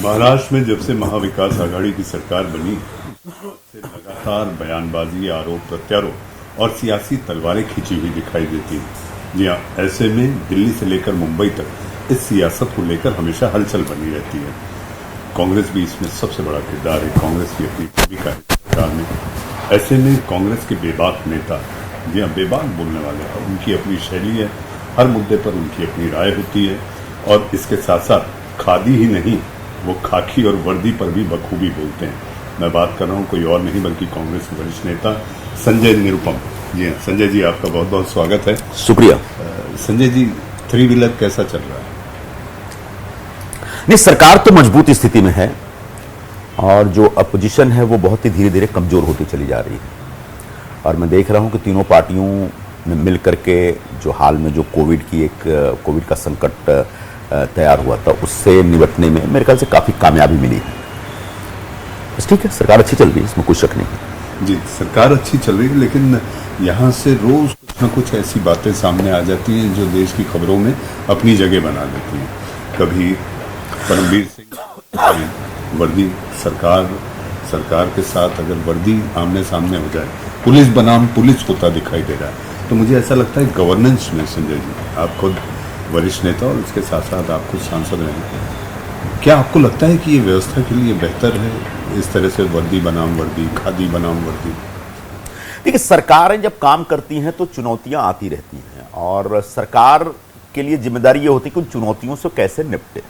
महाराष्ट्र में जब से महाविकास आघाड़ी की सरकार बनी से लगातार बयानबाजी, आरोप प्रत्यारोप और सियासी तलवारें खींची हुई दिखाई देती हैं। जी हाँ, ऐसे में दिल्ली से लेकर मुंबई तक इस सियासत को लेकर हमेशा हलचल बनी रहती है। कांग्रेस भी इसमें सबसे बड़ा किरदार है। कांग्रेस की अपनी भूमिका है सरकार में। ऐसे में कांग्रेस के बेबाक नेता, जी हाँ, बेबाक बोलने वाले हैं, उनकी अपनी शैली है। हर मुद्दे पर उनकी अपनी राय होती है और इसके साथ साथ खादी ही नहीं, वो खाकी और वर्दी पर भी बखूबी बोलते हैं। मैं बात कर रहा हूँ कोई और नहीं बल्कि कांग्रेस के वरिष्ठ नेता संजय निरुपम। जी हाँ, संजय जी, आपका बहुत बहुत स्वागत है। शुक्रिया। संजय जी, थ्री व्हीलर कैसा चल रहा है? नहीं, सरकार तो मजबूत स्थिति में है और जो अपोजिशन है वो बहुत ही धीरे धीरे कमजोर होती चली जा रही है। और मैं देख रहा हूँ कि तीनों पार्टियों ने मिल करके जो हाल में जो कोविड का संकट तैयार हुआ था उससे निपटने में मेरे ख्याल से काफी कामयाबी मिली है। बस ठीक है, सरकार अच्छी चल रही है, इसमें कोई शक नहीं है। जी, सरकार अच्छी चल रही है, लेकिन यहाँ से रोज कुछ न कुछ ऐसी बातें सामने आ जाती हैं जो देश की खबरों में अपनी जगह बना देती हैं। कभी परमवीर सिंह वर्दी, सरकार के साथ अगर वर्दी आमने सामने हो जाए, पुलिस बनाम पुलिस होता दिखाई दे रहा है। तो मुझे ऐसा लगता है गवर्नेंस में, संजय जी, आप खुद वरिष्ठ नेता और इसके साथ साथ आप खुद सांसद हैं, क्या आपको लगता है कि ये व्यवस्था के लिए बेहतर है इस तरह से वर्दी बनाम वर्दी, खादी बनाम वर्दी? देखिए, सरकारें जब काम करती हैं तो चुनौतियां आती रहती हैं और सरकार के लिए जिम्मेदारी ये होती है कि उन चुनौतियों से कैसे निपटे।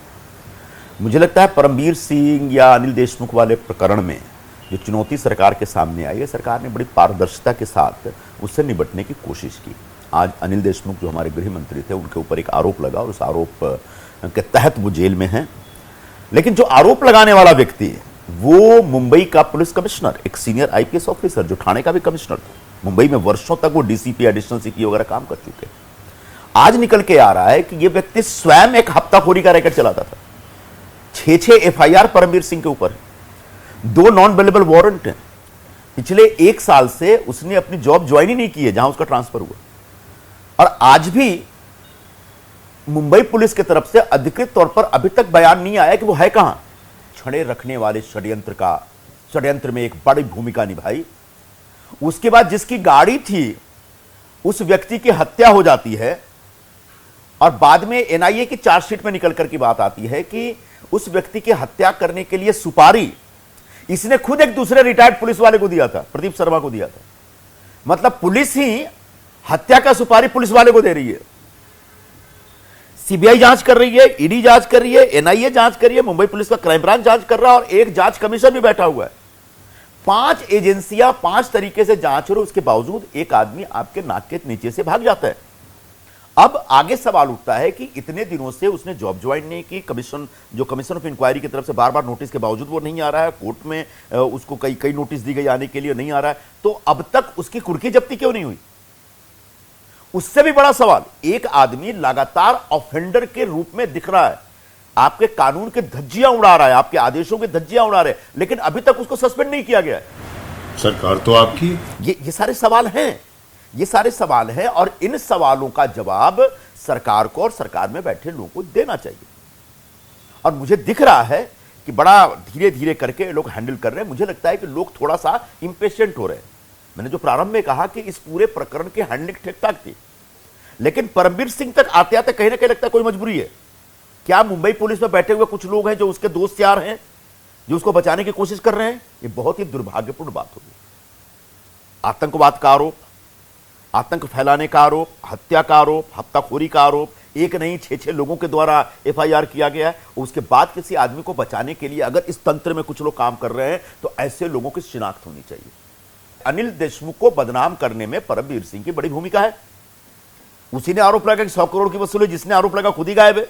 मुझे लगता है परमवीर सिंह या अनिल देशमुख वाले प्रकरण में जो चुनौती सरकार के सामने आई है, सरकार ने बड़ी पारदर्शिता के साथ उससे निपटने की कोशिश की। आज अनिल देशमुख जो हमारे गृह मंत्री थे, उनके ऊपर एक आरोप लगा और उस आरोप के तहत वो जेल में हैं। लेकिन जो आरोप लगाने वाला व्यक्ति है वो मुंबई का पुलिस कमिश्नर, एक सीनियर आईपीएस ऑफिसर जो ठाणे का भी कमिश्नर था। मुंबई में वर्षों तक वो डीसीपी, एडिशनल सीपी वगैरह काम कर चुके। आज निकल के आ रहा है कि ये व्यक्ति स्वयं एक हफ्ताखोरी का रैकेट चलाता था। 6 एफआईआर परमवीर सिंह के ऊपर है, 2 नॉन अवेलेबल वारंट हैं। पिछले 1 साल से उसने अपनी जॉब ज्वाइन ही नहीं की है जहां उसका ट्रांसफर हुआ। और आज भी मुंबई पुलिस की तरफ से अधिकृत तौर पर अभी तक बयान नहीं आया कि वो है कहां। छड़े रखने वाले षड्यंत्र में एक बड़ी भूमिका निभाई। उसके बाद जिसकी गाड़ी थी उस व्यक्ति की हत्या हो जाती है और बाद में एनआईए की चार्जशीट में निकल कर की बात आती है कि उस व्यक्ति की हत्या करने के लिए सुपारी इसने खुद एक दूसरे रिटायर्ड पुलिस वाले को दिया था, प्रदीप शर्मा को दिया था। मतलब पुलिस ही हत्या का सुपारी पुलिस वाले को दे रही है। सीबीआई जांच कर रही है, ईडी जांच कर रही है, एनआईए जांच कर रही है, मुंबई पुलिस का क्राइम ब्रांच जांच कर रहा है और एक जांच कमीशन भी बैठा हुआ है। 5 एजेंसियां 5 तरीके से जांच हो, उसके बावजूद एक आदमी आपके नाक के नीचे से भाग जाता है। अब आगे सवाल उठता है कि इतने दिनों से उसने जॉब ज्वाइन नहीं की, कमीशन ऑफ इंक्वायरी की तरफ से बार बार नोटिस के बावजूद वो नहीं आ रहा है, कोर्ट में उसको कई नोटिस दी गई आने के लिए, नहीं आ रहा है, तो अब तक उसकी कुर्की जब्ती क्यों नहीं हुई? उससे भी बड़ा सवाल, एक आदमी लगातार ऑफेंडर के रूप में दिख रहा है, आपके कानून के धज्जियां उड़ा रहा है, आपके आदेशों के धज्जियां उड़ा रहे हैं, लेकिन अभी तक उसको सस्पेंड नहीं किया गया है। सरकार तो आपकी। ये सारे सवाल हैं, ये सारे सवाल हैं और इन सवालों का जवाब सरकार को और सरकार में बैठे लोगों को देना चाहिए। और मुझे दिख रहा है कि बड़ा धीरे धीरे करके लोग हैंडल कर रहे हैं। मुझे लगता है कि लोग थोड़ा सा इंपेशेंट हो रहे हैं। मैंने जो प्रारंभ में कहा कि इस पूरे प्रकरण की हैंडलिंग ठीक ठाक थी, लेकिन परमवीर सिंह तक आते आते कहीं ना कहीं लगता है कोई मजबूरी है। क्या मुंबई पुलिस में बैठे हुए कुछ लोग हैं जो उसके दोस्त यार हैं, जो उसको बचाने की कोशिश कर रहे हैं? ये बहुत ही दुर्भाग्यपूर्ण बात होगी। आतंकवाद का आरोप, आतंक फैलाने का आरोप, हत्या का आरोप, हत्याखोरी का आरोप, एक नहीं 6 लोगों के द्वारा एफआईआर किया गया है। उसके बाद किसी आदमी को बचाने के लिए अगर इस तंत्र में कुछ लोग काम कर रहे हैं तो ऐसे लोगों की शिनाख्त होनी चाहिए। अनिल देशमुख को बदनाम करने में परमवीर सिंह की बड़ी भूमिका है। उसी ने आरोप लगा कि 100 करोड़ की वसूली, जिसने आरोप लगा खुद ही गायब है।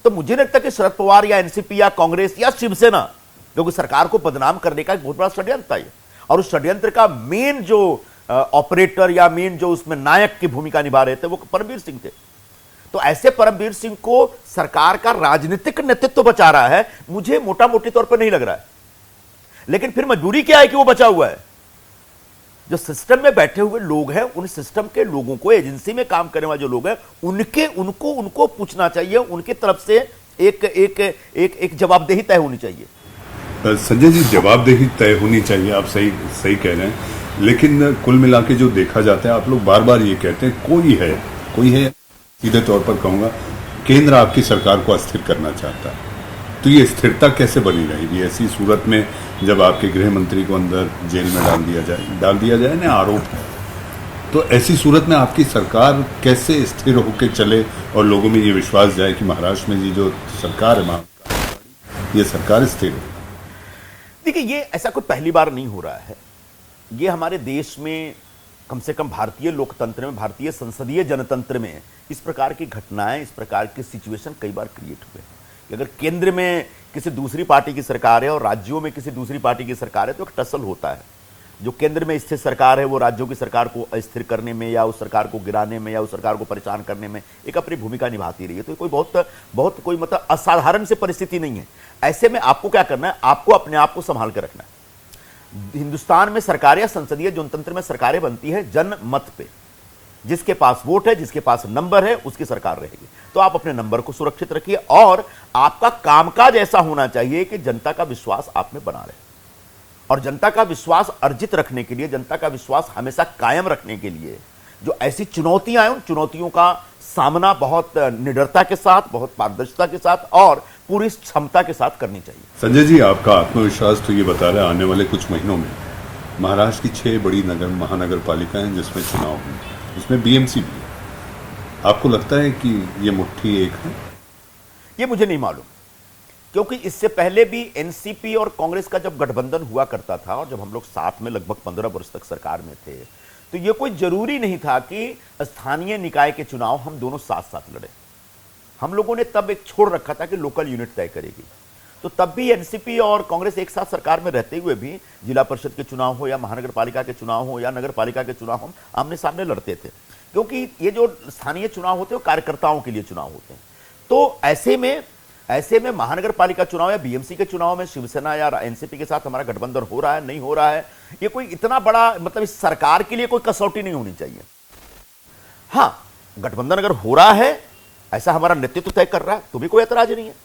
तो मुझे नहीं लगता कि शरद पवार या एनसीपी या कांग्रेस या शिवसेना, क्योंकि सरकार को बदनाम करने का एक बहुत बड़ा षड्यंत्र है, और उस षड्यंत्र का मेन जो ऑपरेटर या मेन जो उसमें नायक की भूमिका निभा रहे थे वो परमवीर सिंह थे। तो ऐसे परमवीर सिंह को सरकार का राजनीतिक नेतृत्व बचा रहा है, मुझे मोटा मोटी तौर पर नहीं लग रहा है। लेकिन फिर मजबूरी क्या है कि वो बचा हुआ है? जो सिस्टम में बैठे हुए लोग हैं, उन सिस्टम के लोगों को, एजेंसी में काम करने वाले जो लोग हैं, उनको पूछना चाहिए, उनकी तरफ से एक जवाबदेही तय होनी चाहिए। संजय जी, जवाबदेही तय होनी चाहिए, आप सही कह रहे हैं। लेकिन कुल मिला के जो देखा जाता है, आप लोग बार बार ये कहते हैं कोई है, सीधे तौर पर कहूंगा, केंद्र आपकी सरकार को अस्थिर करना चाहता है। तो ये स्थिरता कैसे बनी रहेगी ऐसी सूरत में जब आपके गृह मंत्री को अंदर जेल में डाल दिया जाए ना आरोप है? तो ऐसी सूरत में आपकी सरकार कैसे स्थिर होकर चले और लोगों में ये विश्वास जाए कि महाराष्ट्र में ये जो सरकार है, ये सरकार स्थिर है? देखिए, ये ऐसा कोई पहली बार नहीं हो रहा है। ये हमारे देश में, कम से कम भारतीय लोकतंत्र में, भारतीय संसदीय जनतंत्र में इस प्रकार की घटनाएं, इस प्रकार की सिचुएशन कई बार क्रिएट हुए कि अगर केंद्र में किसी दूसरी पार्टी की सरकार है और राज्यों में किसी दूसरी पार्टी की सरकार है तो एक टसल होता है। जो केंद्र में स्थित सरकार है वो राज्यों की सरकार को अस्थिर करने में या उस सरकार को गिराने में या उस सरकार को परेशान करने में एक अपनी भूमिका निभाती रही है। तो कोई बहुत कोई मतलब असाधारण सी परिस्थिति नहीं है। ऐसे में आपको क्या करना है? आपको अपने आप को संभाल कर रखना है। हिंदुस्तान में सरकारें या संसदीय जनतंत्र में सरकारें बनती है जनमत पे। जिसके पास वोट है, जिसके पास नंबर है, उसकी सरकार रहेगी। तो आप अपने नंबर को सुरक्षित रखिए और आपका कामकाज ऐसा होना चाहिए कि जनता का विश्वास आप में बना रहे। और जनता का विश्वास अर्जित रखने के लिए, जनता का विश्वास हमेशा कायम रखने के लिए जो ऐसी चुनौतियां हैं, उन चुनौतियों का सामना बहुत निडरता के साथ, बहुत पारदर्शिता के साथ और पूरी क्षमता के साथ करनी चाहिए। संजय जी, आपका आत्मविश्वास तो ये बता रहा है आने वाले कुछ महीनों में महाराष्ट्र की 6 बड़ी महानगर पालिकाएं जिसमें चुनाव होंगे, उसमें बीएमसी भी है। आपको लगता है कि ये मुट्ठी एक है? ये मुझे नहीं मालूम, क्योंकि इससे पहले भी एनसीपी और कांग्रेस का जब गठबंधन हुआ करता था और जब हम लोग साथ में लगभग 15 वर्ष तक सरकार में थे, तो ये कोई जरूरी नहीं था कि स्थानीय निकाय के चुनाव हम दोनों साथ साथ लड़े। हम लोगों ने तब एक छोड़ रखा था कि लोकल यूनिट तय करेगी। तो तब भी एनसीपी और कांग्रेस एक साथ सरकार में रहते हुए भी जिला परिषद के चुनाव हो या महानगर पालिका के चुनाव हो या नगर पालिका के चुनाव हो, आमने सामने लड़ते थे। क्योंकि ये जो स्थानीय चुनाव होते हैं वो कार्यकर्ताओं के लिए चुनाव होते हैं। तो ऐसे में महानगर पालिका चुनाव या बीएमसी के चुनाव में शिवसेना या एनसीपी के साथ हमारा गठबंधन हो रहा है, नहीं हो रहा है, ये कोई इतना बड़ा मतलब इस सरकार के लिए कोई कसौटी नहीं होनी चाहिए। हाँ, गठबंधन अगर हो रहा है, ऐसा हमारा नेतृत्व तय कर रहा है, तो भी कोई ऐतराज नहीं है।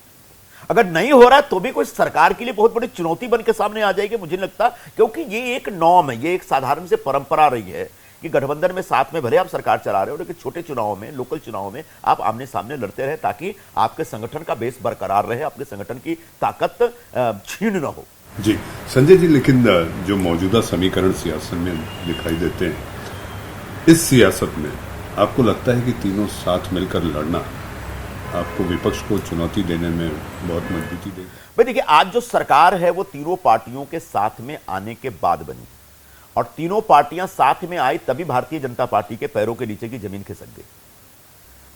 अगर नहीं हो रहा है तो भी कोई सरकार के लिए बहुत बड़ी चुनौती बन के सामने आ जाएगी, मुझे नहीं लगता। क्योंकि ये एक नॉर्म है, ये एक साधारण से परंपरा रही है कि गठबंधन में साथ में भले आप सरकार चला रहे हो, लेकिन छोटे चुनावों में, लोकल चुनावों में आप आमने सामने लड़ते रहे, ताकि आपके संगठन का बेस बरकरार रहे, आपके संगठन की ताकत छीन न हो। जी संजय जी, लेकिन जो मौजूदा समीकरण सियासत में दिखाई देते हैं, इस सियासत में आपको लगता है कि तीनों साथ मिलकर लड़ना आपको विपक्ष को चुनौती देने में बहुत मजबूती देगी? भाई देखिए, आज जो सरकार है वो तीनों पार्टियों के साथ में आने के बाद बनी, और तीनों पार्टियां साथ में आई तभी भारतीय जनता पार्टी के पैरों के नीचे की जमीन खिसक गई।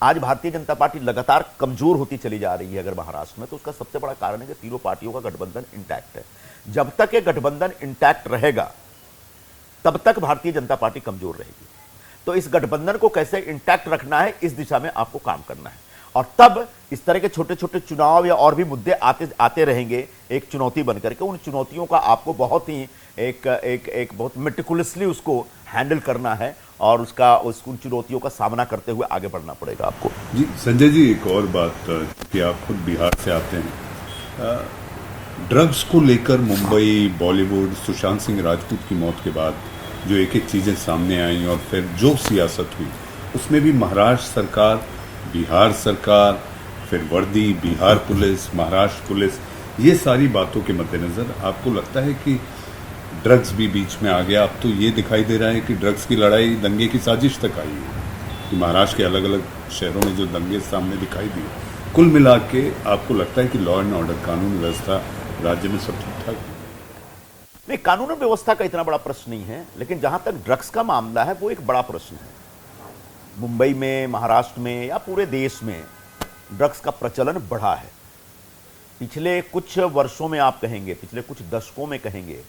आज भारतीय जनता पार्टी लगातार कमजोर होती चली जा रही है अगर महाराष्ट्र में, तो उसका सबसे बड़ा कारण है कि तीनों पार्टियों का गठबंधन इंटैक्ट है। जब तक ये गठबंधन इंटैक्ट रहेगा तब तक भारतीय जनता पार्टी कमजोर रहेगी। तो इस गठबंधन को कैसे इंटैक्ट रखना है, इस दिशा में आपको काम करना है। और तब इस तरह के छोटे छोटे चुनाव या और भी मुद्दे आते रहेंगे एक चुनौती बनकर के। उन चुनौतियों का आपको बहुत ही एक बहुत मेटिकुलसली उसको हैंडल करना है और उन चुनौतियों का सामना करते हुए आगे बढ़ना पड़ेगा आपको। जी संजय जी, एक और बात कि आप खुद बिहार से आते हैं, ड्रग्स को लेकर मुंबई, बॉलीवुड, सुशांत सिंह राजपूत की मौत के बाद जो एक एक चीजें सामने आई और फिर जो सियासत हुई, उसमें भी महाराष्ट्र सरकार, बिहार सरकार, फिर वर्दी, बिहार पुलिस, महाराष्ट्र पुलिस, ये सारी बातों के मद्देनजर आपको लगता है कि ड्रग्स भी बीच में आ गया? अब तो ये दिखाई दे रहा है कि ड्रग्स की लड़ाई दंगे की साजिश तक आई है कि महाराष्ट्र के अलग अलग शहरों में जो दंगे सामने दिखाई दिए, कुल मिला के आपको लगता है कि लॉ एंड ऑर्डर, कानून व्यवस्था राज्य में सब ठीक ठाक? नहीं, कानून व्यवस्था का इतना बड़ा प्रश्न नहीं है, लेकिन जहां तक ड्रग्स का मामला है वो एक बड़ा प्रश्न है। मुंबई में, महाराष्ट्र में या पूरे देश में ड्रग्स का प्रचलन बढ़ा है। पिछले कुछ वर्षों में आप कहेंगे, पिछले कुछ दशकों में कहेंगे,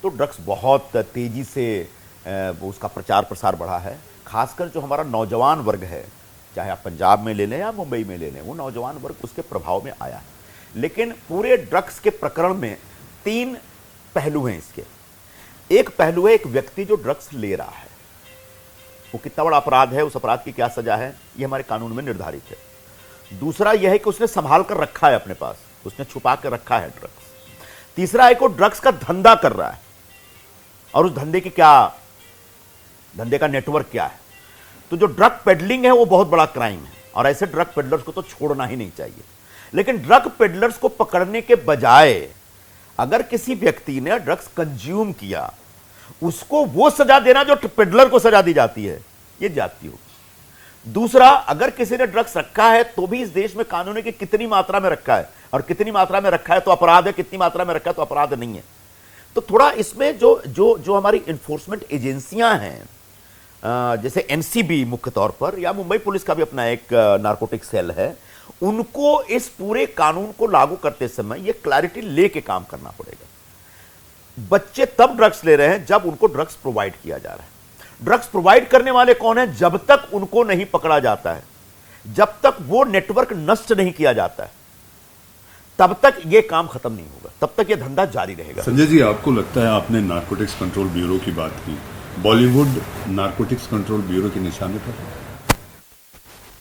तो ड्रग्स बहुत तेजी से उसका प्रचार प्रसार बढ़ा है। खासकर जो हमारा नौजवान वर्ग है, चाहे आप पंजाब में ले लें या मुंबई में ले लें, वो नौजवान वर्ग उसके प्रभाव में आया है। लेकिन पूरे ड्रग्स के प्रकरण में 3 पहलू हैं इसके। एक पहलू है एक व्यक्ति जो ड्रग्स ले रहा है, वो कितना बड़ा अपराध है, उस अपराध की क्या सजा है, ये हमारे कानून में निर्धारित है। दूसरा यह है कि उसने संभाल कर रखा है अपने पास, उसने छुपा कर रखा है ड्रग्स। तीसरा है कि वो ड्रग्स का धंधा कर रहा है और उस धंधे का नेटवर्क क्या है। तो जो ड्रग पेडलिंग है वो बहुत बड़ा क्राइम है और ऐसे ड्रग पेडलर्स को तो छोड़ना ही नहीं चाहिए। लेकिन ड्रग पेडलर्स को पकड़ने के बजाय अगर किसी व्यक्ति ने ड्रग्स कंज्यूम किया, उसको वो सजा देना जो पेडलर को सजा दी जाती है, ये जाती होगी। दूसरा, अगर किसी ने ड्रग्स रखा है तो भी इस देश में कानून है कि कितनी मात्रा में रखा है, और कितनी मात्रा में रखा है तो अपराध है, कितनी मात्रा में रखा है तो अपराध नहीं है। तो थोड़ा इसमें जो हमारी इन्फोर्समेंट एजेंसियां हैं, जैसे एनसीबी मुख्य तौर पर, या मुंबई पुलिस का भी अपना एक नारकोटिक सेल है, उनको इस पूरे कानून को लागू करते समय ये क्लैरिटी लेके काम करना पड़ेगा। बच्चे तब ड्रग्स ले रहे हैं जब उनको ड्रग्स प्रोवाइड किया जा रहा है। ड्रग्स प्रोवाइड करने वाले कौन है? जब तक उनको नहीं पकड़ा जाता है, जब तक वो नेटवर्क नष्ट नहीं किया जाता है, तब तक ये काम खत्म नहीं होगा, तब तक ये धंधा जारी रहेगा। संजय जी, आपको लगता है, आपने नारकोटिक्स कंट्रोल ब्यूरो की बात की, बॉलीवुड नारकोटिक्स कंट्रोल ब्यूरो के निशाने पर है?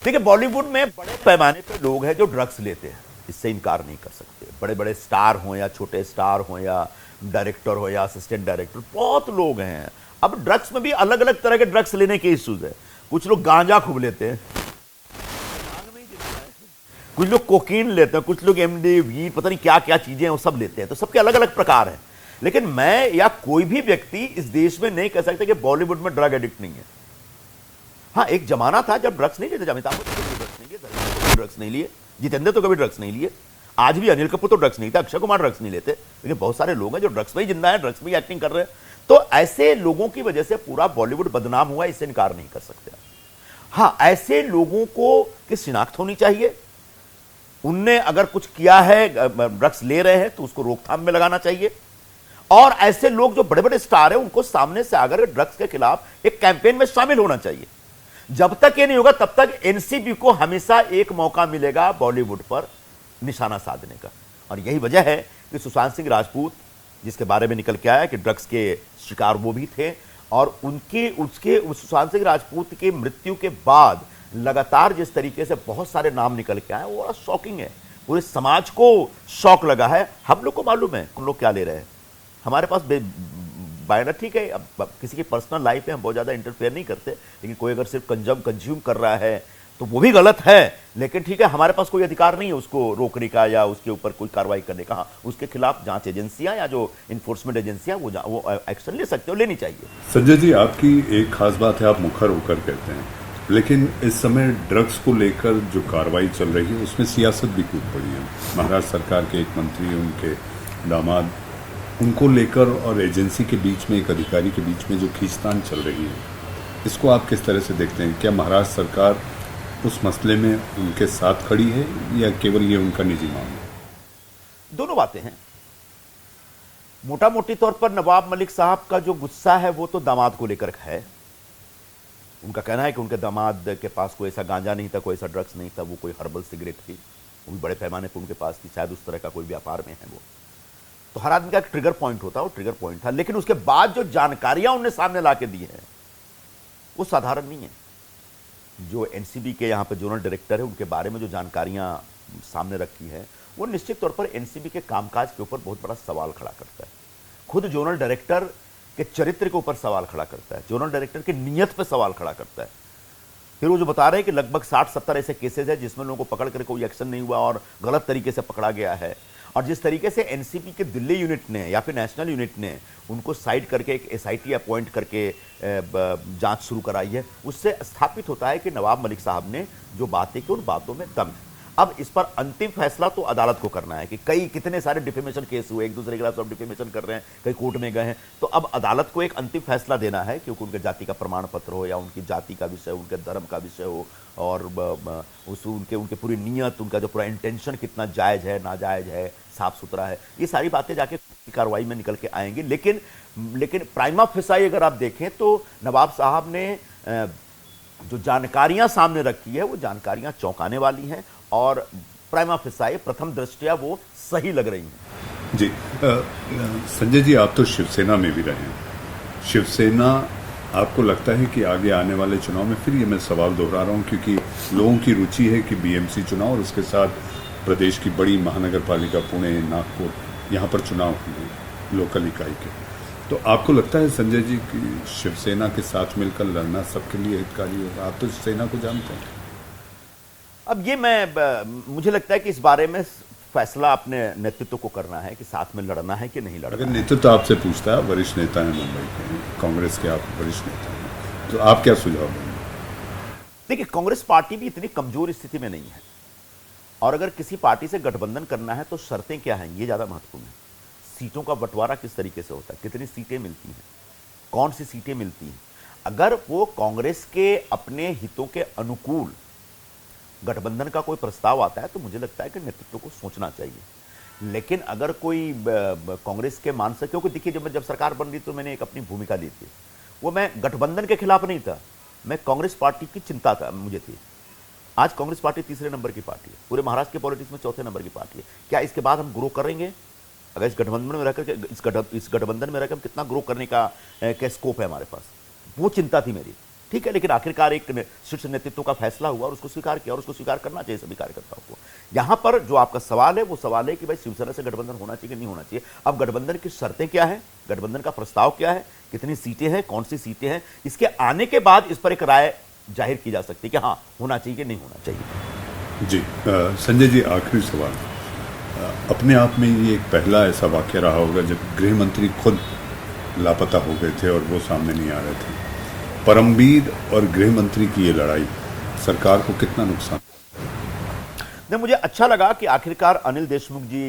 देखिए, बॉलीवुड में बड़े पैमाने पर लोग हैं जो ड्रग्स लेते हैं, इससे इनकार नहीं कर सकते। बड़े बड़े स्टार हों या छोटे स्टार हों या डायरेक्टर हो या असिस्टेंट डायरेक्टर, बहुत लोग हैं। अब ड्रग्स में भी अलग अलग तरह के ड्रग्स लेने के इश्यूज है। कुछ लोग गांजा खूब लेते हैं, कुछ लोग कोकीन लेते हैं, कुछ लोग एमडी, वीड, पता नहीं क्या क्या चीजें हैं वो सब लेते हैं। तो सबके अलग अलग प्रकार हैं। लेकिन मैं या कोई भी व्यक्ति इस देश में नहीं कह सकता कि बॉलीवुड में ड्रग एडिक्ट नहीं है। हाँ, एक जमाना था जब ड्रग्स नहीं लेते। अमिताभ बच्चन तो ड्रग्स नहीं लिए, धर्मेंद्र तो ड्रग्स नहीं लिए, जितेंद्र तो कभी ड्रग्स नहीं लिए, आज भी अनिल कपूर तो ड्रग्स नहीं था, अक्षय कुमार ड्रग्स नहीं लेते। लेकिन बहुत सारे लोग हैं जो ड्रग्स में ही जिंदा है, ड्रग्स में ही एक्टिंग कर रहे हैं। तो ऐसे लोगों की वजह से पूरा बॉलीवुड बदनाम हुआ, इससे इनकार नहीं कर सकते। हाँ, ऐसे लोगों को की शिनाख्त होनी चाहिए। उनने अगर कुछ किया है, ड्रग्स ले रहे हैं, तो उसको रोकथाम में लगाना चाहिए। और ऐसे लोग जो बड़े बड़े स्टार हैं, उनको सामने से आकर ड्रग्स के खिलाफ एक कैंपेन में शामिल होना चाहिए। जब तक ये नहीं होगा तब तक एनसीबी को हमेशा एक मौका मिलेगा बॉलीवुड पर निशाना साधने का। और यही वजह है कि सुशांत सिंह राजपूत, जिसके बारे में निकल के आया कि ड्रग्स के शिकार वो भी थे, और सुशांत सिंह राजपूत की मृत्यु के बाद लगातार जिस तरीके से बहुत सारे नाम निकल के आए, वो बड़ा शॉकिंग है। पूरे समाज को शॉक लगा है। हम लोग को मालूम है उन लोग क्या ले रहे हैं। हमारे पास बायना ठीक है, अब किसी की पर्सनल लाइफ में हम बहुत ज़्यादा इंटरफेयर नहीं करते, लेकिन कोई अगर सिर्फ कंज्यूम कर रहा है तो वो भी गलत है। लेकिन ठीक है, हमारे पास कोई अधिकार नहीं है उसको रोकने का या उसके ऊपर कोई कार्रवाई करने का। हाँ, उसके खिलाफ जांच एजेंसियां या जो इन्फोर्समेंट एजेंसियां वो एक्शन ले सकते हो, लेनी चाहिए। संजय जी, आपकी एक खास बात है, आप मुखर होकर कहते हैं, लेकिन इस समय ड्रग्स को लेकर जो कार्रवाई चल रही है उसमें सियासत भी कूद पड़ी है। महाराष्ट्र सरकार के एक मंत्री, उनके दामाद, उनको लेकर और एजेंसी के बीच में, एक अधिकारी के बीच में जो खींचतान चल रही है, इसको आप किस तरह से देखते हैं? क्या महाराष्ट्र सरकार उस मसले में उनके साथ खड़ी है या केवल ये उनका निजी मामला? दोनों बातें हैं। मोटा मोटी तौर पर नवाब मलिक साहब का जो गुस्सा है वो तो दामाद को लेकर है। उनका कहना है कि उनके दामाद के पास कोई ऐसा गांजा नहीं था, कोई ऐसा ड्रग्स नहीं था, वो कोई हर्बल सिगरेट थी, वो भी बड़े पैमाने पर उनके पास थी, शायद उस तरह का कोई व्यापार में है वो। तो हर आदमी का एक ट्रिगर पॉइंट होता है, वो ट्रिगर पॉइंट था। लेकिन उसके बाद जो जानकारियां उन्हें सामने ला के दी हैं वो साधारण नहीं है। जो एनसीबी के यहाँ पे जोनल डायरेक्टर है, उनके बारे में जो जानकारियां सामने रखी है, वो निश्चित तौर पर एनसीबी के कामकाज के ऊपर बहुत बड़ा सवाल खड़ा करता है। खुद जोनल डायरेक्टर के चरित्र के ऊपर सवाल खड़ा करता है, जोनल डायरेक्टर की नीयत पे सवाल खड़ा करता है। फिर वो जो बता रहे हैं कि लगभग 60-70 ऐसे केसेस हैं जिसमें लोगों को पकड़ कर कोई एक्शन नहीं हुआ और गलत तरीके से पकड़ा गया है। और जिस तरीके से एनसीबी के दिल्ली यूनिट ने या फिर नेशनल यूनिट ने उनको साइड करके एक एसआईटी अपॉइंट करके जांच शुरू कराई है, उससे स्थापित होता है कि नवाब मलिक साहब ने जो बातें की उन बातों में दम है। अब इस पर अंतिम फैसला तो अदालत को करना है कि कितने सारे डिफेमेशन केस हुए, एक दूसरे के खिलाफ सब डिफेमेशन कर रहे हैं, कई कोर्ट में गए हैं, तो अब अदालत को एक अंतिम फैसला देना है, क्योंकि उनके जाति का प्रमाण पत्र हो या उनकी जाति का विषय, उनके धर्म का विषय हो, और उनके पूरी नीयत, उनका जो पूरा इंटेंशन कितना जायज है, नाजायज है, साफ सुथरा है, ये सारी बातें जाके कार्रवाई में निकल के आएंगी। लेकिन प्राइमा फेसाई अगर आप देखें तो नवाब साहब ने जो जानकारियां सामने रखी है वो जानकारियां चौंकाने वाली हैं, और प्राइमा फेसाई प्रथम दृष्टया वो सही लग रही हैं। जी संजय जी, आप तो शिवसेना में भी रहे हैं। शिवसेना, आपको लगता है कि आगे आने वाले चुनाव में, फिर ये मैं सवाल दोहरा रहा हूँ क्योंकि लोगों की रुचि है कि बीएमसी चुनाव और उसके साथ प्रदेश की बड़ी महानगर पालिका पुणे, नागपुर, यहाँ पर चुनाव होंगे लोकल इकाई के, तो आपको लगता है संजय जी कि शिवसेना के साथ मिलकर लड़ना सबके लिए हितकारी होगा? आप तो सेना को जानते हैं। अब ये मुझे लगता है कि इस बारे में फैसला अपने नेतृत्व को करना है कि साथ में लड़ना है कि नहीं लड़ना। अगर नेतृत्व आपसे पूछता है, वरिष्ठ नेता है मुंबई के, कांग्रेस के आप वरिष्ठ नेता हैं, तो आप क्या सुझाव देंगे? देखिए, कांग्रेस पार्टी भी इतनी कमजोर स्थिति में नहीं है, और अगर किसी पार्टी से गठबंधन करना है तो शर्तें क्या हैं ये ज्यादा महत्वपूर्ण है। सीटों का बंटवारा किस तरीके से होता है, कितनी सीटें मिलती हैं, कौन सी सीटें मिलती हैं। अगर वो कांग्रेस के अपने हितों के अनुकूल गठबंधन का कोई प्रस्ताव आता है तो मुझे लगता है कि नेतृत्व को सोचना चाहिए। लेकिन अगर कोई कांग्रेस के मानसिक, क्योंकि देखिए जब सरकार बन रही तो मैंने एक अपनी भूमिका दी थी, वो मैं गठबंधन के खिलाफ नहीं था, मैं कांग्रेस पार्टी की चिंता था मुझे थी। आज कांग्रेस पार्टी तीसरे नंबर की पार्टी है, पूरे महाराष्ट्र के पॉलिटिक्स में चौथे नंबर की पार्टी है। क्या इसके बाद हम ग्रो करेंगे? अगर इस गठबंधन में रहकर इस गठबंधन में रहकर हम कितना ग्रो करने का स्कोप है हमारे पास, वो चिंता थी मेरी। ठीक है, लेकिन आखिरकार एक शीर्ष नेतृत्व का फैसला हुआ और उसको स्वीकार किया, और उसको स्वीकार करना चाहिए सभी कार्यकर्ताओं को। यहां पर जो आपका सवाल है वो सवाल है कि भाई शिवसेना से गठबंधन होना चाहिए कि नहीं होना चाहिए। अब गठबंधन की शर्तें क्या है, गठबंधन का प्रस्ताव क्या है, कितनी सीटें हैं, कौन सी सीटें हैं, इसके आने के बाद इस पर एक राय जाहिर की जा सकती है कि हाँ होना चाहिए कि नहीं होना चाहिए। जी संजय जी, आखिरी सवाल, अपने आप में ये एक पहला ऐसा वाक्य रहा होगा जब गृह मंत्री खुद लापता हो गए थे और वो सामने नहीं आ रहे थे। परमबीर और गृह मंत्री की ये लड़ाई सरकार को कितना नुकसान? नहीं, मुझे अच्छा लगा कि आखिरकार अनिल देशमुख जी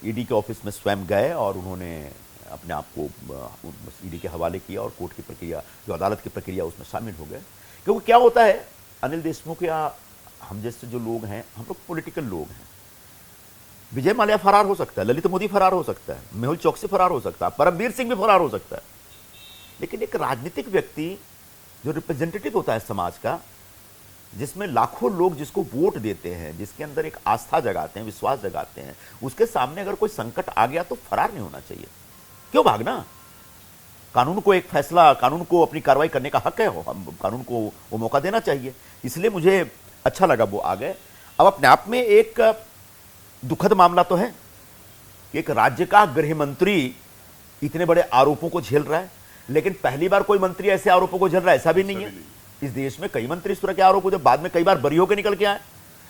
ईडी के ऑफिस में स्वयं गए और उन्होंने अपने आप को ईडी के हवाले किया और कोर्ट की प्रक्रिया, जो अदालत की प्रक्रिया, उसमें शामिल हो गए। क्योंकि क्या होता है, अनिल देशमुख या हम जैसे जो लोग हैं, हम लोग पॉलिटिकल लोग हैं। विजय माल्या फरार हो सकता है, ललित मोदी फरार हो सकता है, मेहुल चौकसी फरार हो सकता है, परमबीर सिंह भी फरार हो सकता है, लेकिन एक राजनीतिक व्यक्ति जो रिप्रेजेंटेटिव होता है समाज का, जिसमें लाखों लोग जिसको वोट देते हैं, जिसके अंदर एक आस्था जगाते हैं, विश्वास जगाते हैं, उसके सामने अगर कोई संकट आ गया तो फरार नहीं होना चाहिए। क्यों भागना? कानून को एक फैसला, कानून को अपनी कार्रवाई करने का हक है, कानून को वो मौका देना चाहिए। इसलिए मुझे अच्छा लगा वो आ गए। अब अपने आप में एक दुखद मामला तो है कि एक राज्य का गृह मंत्री इतने बड़े आरोपों को झेल रहा है, लेकिन पहली बार कोई मंत्री ऐसे आरोपों को झेल रहा है ऐसा भी नहीं है। इस देश में कई मंत्री इस तरह के आरोप जो बाद में कई बार बरी होकर निकल के आए।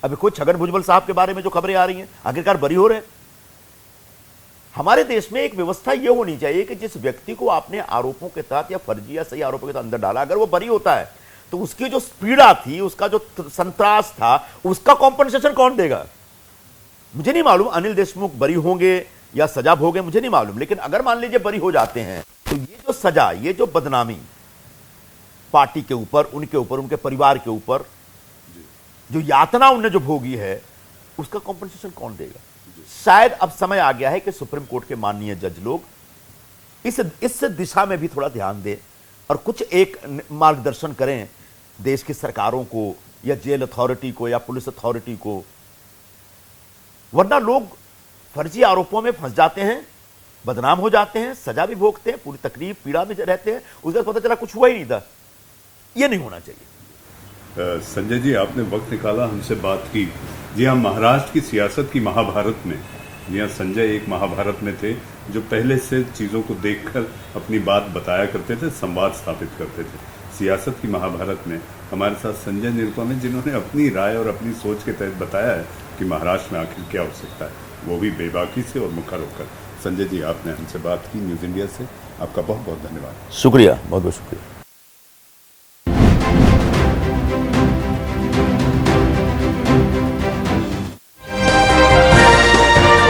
अभी खुद छगन भुजबल साहब के बारे में जो खबरें आ रही हैं, आखिरकार बरी हो रहे हैं। हमारे देश में एक व्यवस्था यह होनी चाहिए कि जिस व्यक्ति को आपने आरोपों के तहत या फर्जी या सही आरोपों के तहत अंदर डाला, अगर वो बरी होता है तो उसकी जो पीड़ा थी, उसका जो संत्रास था, उसका कॉम्पनसेशन कौन देगा? मुझे नहीं मालूम अनिल देशमुख बरी होंगे या सजा भोगे, मुझे नहीं मालूम। लेकिन अगर मान लीजिए बरी हो जाते हैं तो ये जो सजा, ये जो बदनामी पार्टी के ऊपर, उनके ऊपर, उनके परिवार के ऊपर, जो यातना उनने जो भोगी है, उसका कॉम्पनसेशन कौन देगा? शायद अब समय आ गया है कि सुप्रीम कोर्ट के माननीय जज लोग इस दिशा में भी थोड़ा ध्यान दें और कुछ एक मार्गदर्शन करें देश की सरकारों को या जेल अथॉरिटी को या पुलिस अथॉरिटी को। वरना लोग फर्जी आरोपों में फंस जाते हैं, बदनाम हो जाते हैं, सजा भी भोगते हैं, पूरी तकलीफ पीड़ा में रहते हैं, उसके बाद पता चला कुछ हुआ ही नहीं था। यह नहीं होना चाहिए। संजय जी, आपने वक्त निकाला, हमसे बात की। जी हाँ, महाराष्ट्र की सियासत की महाभारत में, जी हाँ, संजय एक महाभारत में थे जो पहले से चीज़ों को देखकर अपनी बात बताया करते थे, संवाद स्थापित करते थे। सियासत की महाभारत में हमारे साथ संजय निरुपम है, जिन्होंने अपनी राय और अपनी सोच के तहत बताया है कि महाराष्ट्र में आखिर क्या हो सकता है, वो भी बेबाकी से और मुखर होकर। संजय जी, आपने हमसे बात की न्यूज़ इंडिया से, आपका बहुत बहुत धन्यवाद। शुक्रिया, बहुत बहुत शुक्रिया।